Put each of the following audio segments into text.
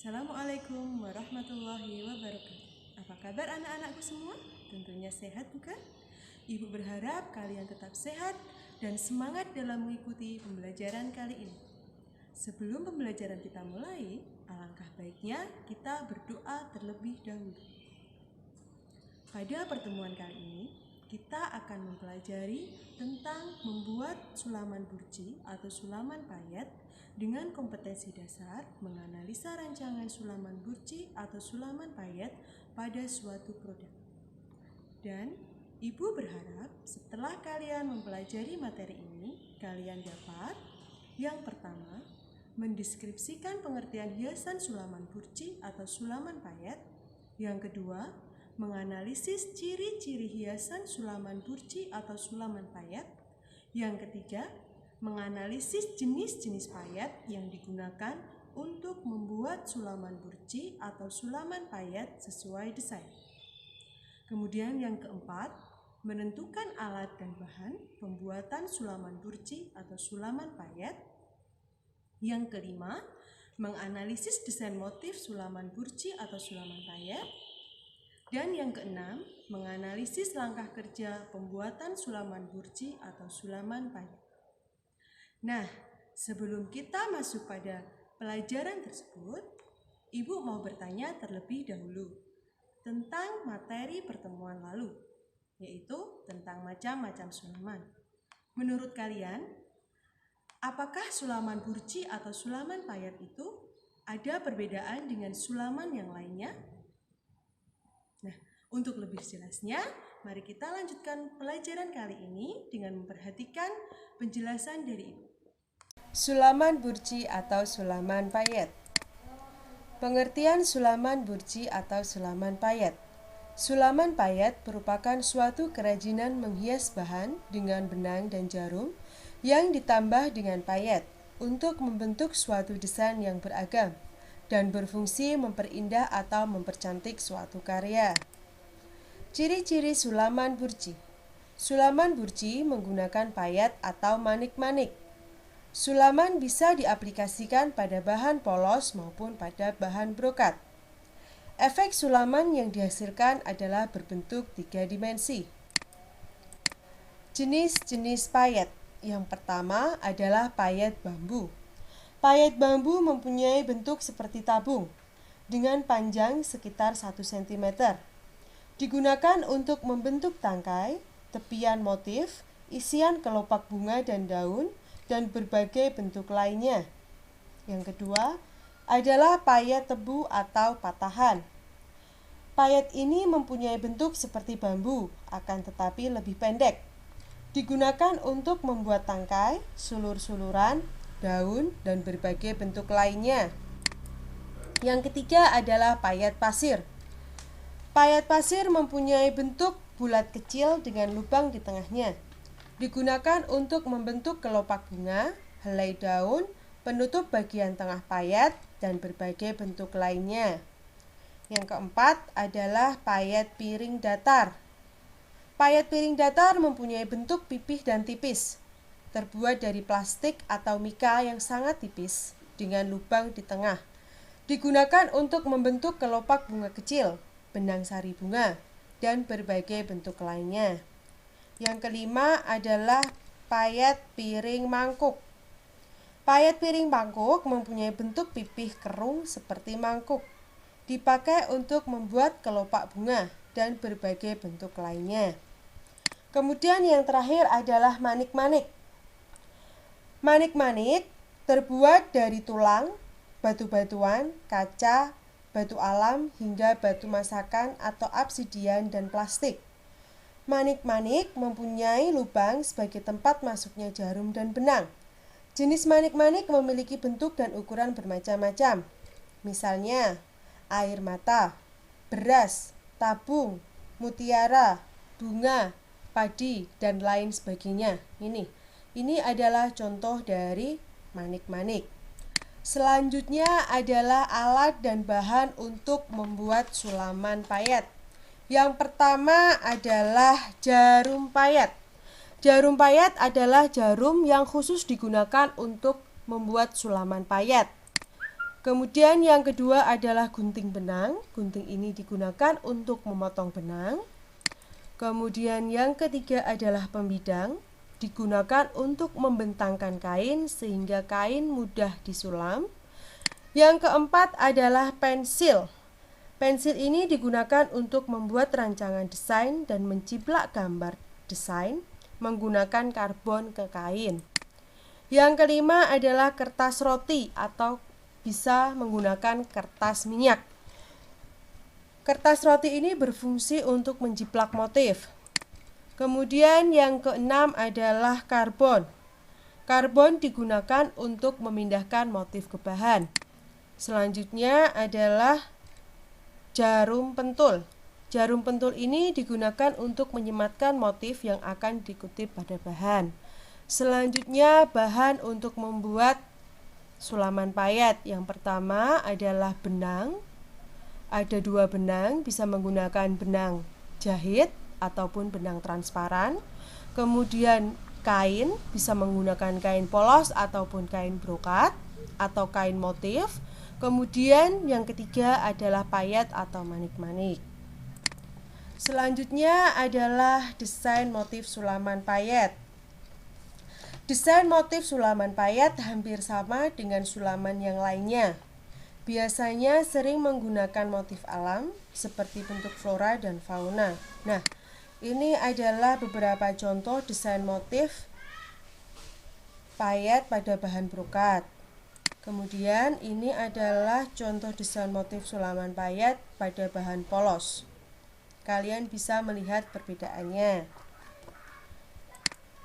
Assalamualaikum warahmatullahi wabarakatuh. Apa kabar anak-anakku semua? Tentunya sehat bukan? Ibu berharap kalian tetap sehat dan semangat dalam mengikuti pembelajaran kali ini. Sebelum pembelajaran kita mulai, alangkah baiknya kita berdoa terlebih dahulu. Pada pertemuan kali ini, kita akan mempelajari tentang membuat sulaman burji atau sulaman payet dengan kompetensi dasar menganalisa rancangan sulaman burji atau sulaman payet pada suatu produk. Dan Ibu berharap setelah kalian mempelajari materi ini, kalian dapat yang pertama, mendeskripsikan pengertian hiasan sulaman burji atau sulaman payet. Yang kedua, menganalisis ciri-ciri hiasan sulaman burji atau sulaman payet. Yang ketiga, menganalisis jenis-jenis payet yang digunakan untuk membuat sulaman burji atau sulaman payet sesuai desain. Kemudian yang keempat, menentukan alat dan bahan pembuatan sulaman burji atau sulaman payet. Yang kelima, menganalisis desain motif sulaman burji atau sulaman payet. Dan yang keenam, menganalisis langkah kerja pembuatan sulaman burji atau sulaman payet. Nah, sebelum kita masuk pada pelajaran tersebut, Ibu mau bertanya terlebih dahulu tentang materi pertemuan lalu, yaitu tentang macam-macam sulaman. Menurut kalian, apakah sulaman burji atau sulaman payet itu ada perbedaan dengan sulaman yang lainnya? Nah, untuk lebih jelasnya, mari kita lanjutkan pelajaran kali ini dengan memperhatikan penjelasan dari Ibu. Sulaman burji atau sulaman payet. Pengertian sulaman burji atau sulaman payet. Sulaman payet merupakan suatu kerajinan menghias bahan dengan benang dan jarum yang ditambah dengan payet untuk membentuk suatu desain yang beragam dan berfungsi memperindah atau mempercantik suatu karya. Ciri-ciri sulaman burji. Sulaman burji menggunakan payet atau manik-manik. Sulaman bisa diaplikasikan pada bahan polos maupun pada bahan brokat. Efek sulaman yang dihasilkan adalah berbentuk 3 dimensi. Jenis-jenis payet. Yang pertama adalah payet bambu. Payet bambu mempunyai bentuk seperti tabung dengan panjang sekitar 1 cm. Digunakan untuk membentuk tangkai, tepian motif, isian kelopak bunga dan daun, dan berbagai bentuk lainnya. Yang kedua adalah payet tebu atau patahan. Payet ini mempunyai bentuk seperti bambu, akan tetapi lebih pendek. Digunakan untuk membuat tangkai, sulur-suluran, daun, dan berbagai bentuk lainnya. Yang ketiga adalah payet pasir. Payet pasir mempunyai bentuk bulat kecil dengan lubang di tengahnya. Digunakan untuk membentuk kelopak bunga, helai daun, penutup bagian tengah payet, dan berbagai bentuk lainnya. Yang keempat adalah payet piring datar. Payet piring datar mempunyai bentuk pipih dan tipis, terbuat dari plastik atau mika yang sangat tipis dengan lubang di tengah. Digunakan untuk membentuk kelopak bunga kecil, benang sari bunga, dan berbagai bentuk lainnya. Yang kelima adalah payet piring mangkuk. Payet piring mangkuk mempunyai bentuk pipih kerung seperti mangkuk. Dipakai untuk membuat kelopak bunga dan berbagai bentuk lainnya. Kemudian yang terakhir adalah manik-manik. Manik-manik terbuat dari tulang, batu-batuan, kaca, batu alam, hingga batu masakan atau obsidian dan plastik. Manik-manik mempunyai lubang sebagai tempat masuknya jarum dan benang. Jenis manik-manik memiliki bentuk dan ukuran bermacam-macam. Misalnya, air mata, beras, tabung, mutiara, bunga, padi, dan lain sebagainya. Ini adalah contoh dari manik-manik. Selanjutnya adalah alat dan bahan untuk membuat sulaman payet. Yang pertama adalah jarum payet. Jarum payet adalah jarum yang khusus digunakan untuk membuat sulaman payet. Kemudian yang kedua adalah gunting benang. Gunting ini digunakan untuk memotong benang. Kemudian yang ketiga adalah pembidang. Digunakan untuk membentangkan kain sehingga kain mudah disulam. Yang keempat adalah pensil. Pensil ini digunakan untuk membuat rancangan desain dan menciplak gambar desain menggunakan karbon ke kain. Yang kelima adalah kertas roti atau bisa menggunakan kertas minyak. Kertas roti ini berfungsi untuk menjiplak motif. Kemudian yang keenam adalah karbon. Karbon digunakan untuk memindahkan motif ke bahan. Selanjutnya adalah jarum pentul. Jarum pentul ini digunakan untuk menyematkan motif yang akan dikutip pada bahan. Selanjutnya bahan untuk membuat sulaman payet. Yang pertama adalah benang. Ada 2 benang, bisa menggunakan benang jahit ataupun benang transparan. Kemudian kain, bisa menggunakan kain polos ataupun kain brokat atau kain motif. Kemudian yang ketiga adalah payet atau manik-manik. Selanjutnya adalah desain motif sulaman payet. Desain motif sulaman payet hampir sama dengan sulaman yang lainnya. Biasanya sering menggunakan motif alam seperti bentuk flora dan fauna. Nah, ini adalah beberapa contoh desain motif payet pada bahan brokat. Kemudian ini adalah contoh desain motif sulaman payet pada bahan polos. Kalian bisa melihat perbedaannya.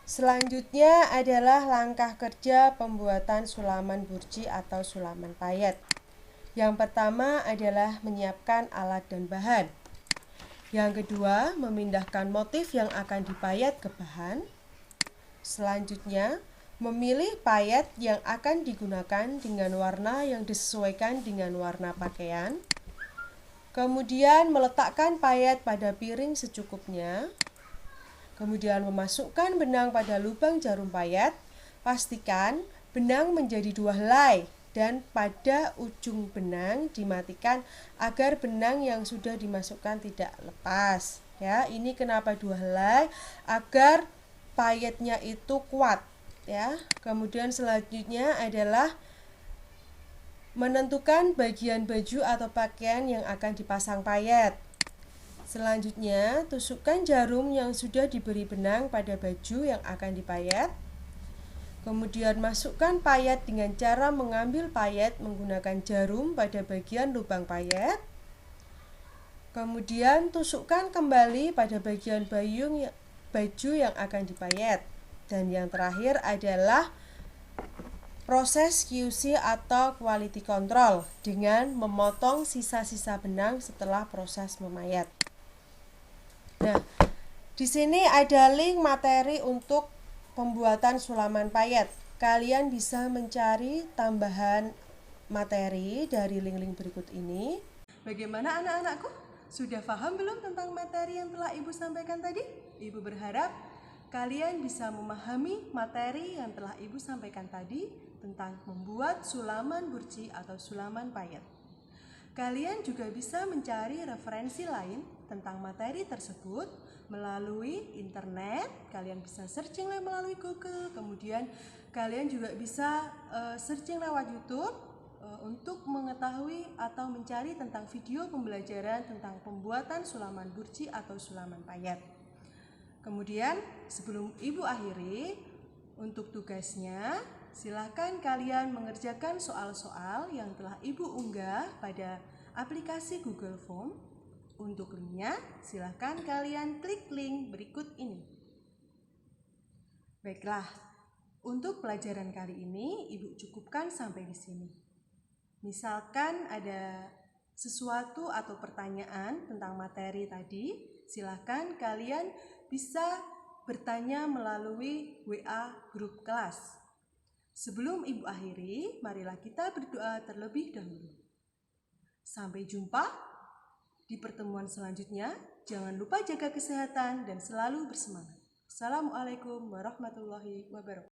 Selanjutnya adalah langkah kerja pembuatan sulaman burji atau sulaman payet. Yang pertama adalah menyiapkan alat dan bahan. Yang kedua, memindahkan motif yang akan dipayet ke bahan. Selanjutnya, memilih payet yang akan digunakan dengan warna yang disesuaikan dengan warna pakaian. Kemudian meletakkan payet pada piring secukupnya. Kemudian memasukkan benang pada lubang jarum payet. Pastikan benang menjadi 2 helai dan pada ujung benang dimatikan agar benang yang sudah dimasukkan tidak lepas. Ya, ini kenapa 2 helai? Agar payetnya itu kuat. Ya, kemudian selanjutnya adalah menentukan bagian baju atau pakaian yang akan dipasang payet. Selanjutnya, tusukkan jarum yang sudah diberi benang pada baju yang akan dipayet. Kemudian masukkan payet dengan cara mengambil payet menggunakan jarum pada bagian lubang payet. Kemudian tusukkan kembali pada bagian baju yang akan dipayet. Dan yang terakhir adalah proses QC atau quality control dengan memotong sisa-sisa benang setelah proses memayet. Nah, di sini ada link materi untuk pembuatan sulaman payet. Kalian bisa mencari tambahan materi dari link-link berikut ini. Bagaimana anak-anakku? Sudah paham belum tentang materi yang telah Ibu sampaikan tadi? Ibu berharap kalian bisa memahami materi yang telah Ibu sampaikan tadi tentang membuat sulaman burji atau sulaman payet. Kalian juga bisa mencari referensi lain tentang materi tersebut melalui internet. Kalian bisa searching melalui Google. Kemudian kalian juga bisa searching lewat YouTube untuk mengetahui atau mencari tentang video pembelajaran tentang pembuatan sulaman burji atau sulaman payet. Kemudian sebelum Ibu akhiri, untuk tugasnya silakan kalian mengerjakan soal-soal yang telah Ibu unggah pada aplikasi Google Form. Untuk linknya, silakan kalian klik link berikut ini. Baiklah, untuk pelajaran kali ini Ibu cukupkan sampai di sini. Misalkan ada sesuatu atau pertanyaan tentang materi tadi, silakan kalian bisa bertanya melalui WA grup kelas. Sebelum Ibu akhiri, marilah kita berdoa terlebih dahulu. Sampai jumpa di pertemuan selanjutnya. Jangan lupa jaga kesehatan dan selalu bersemangat. Assalamualaikum warahmatullahi wabarakatuh.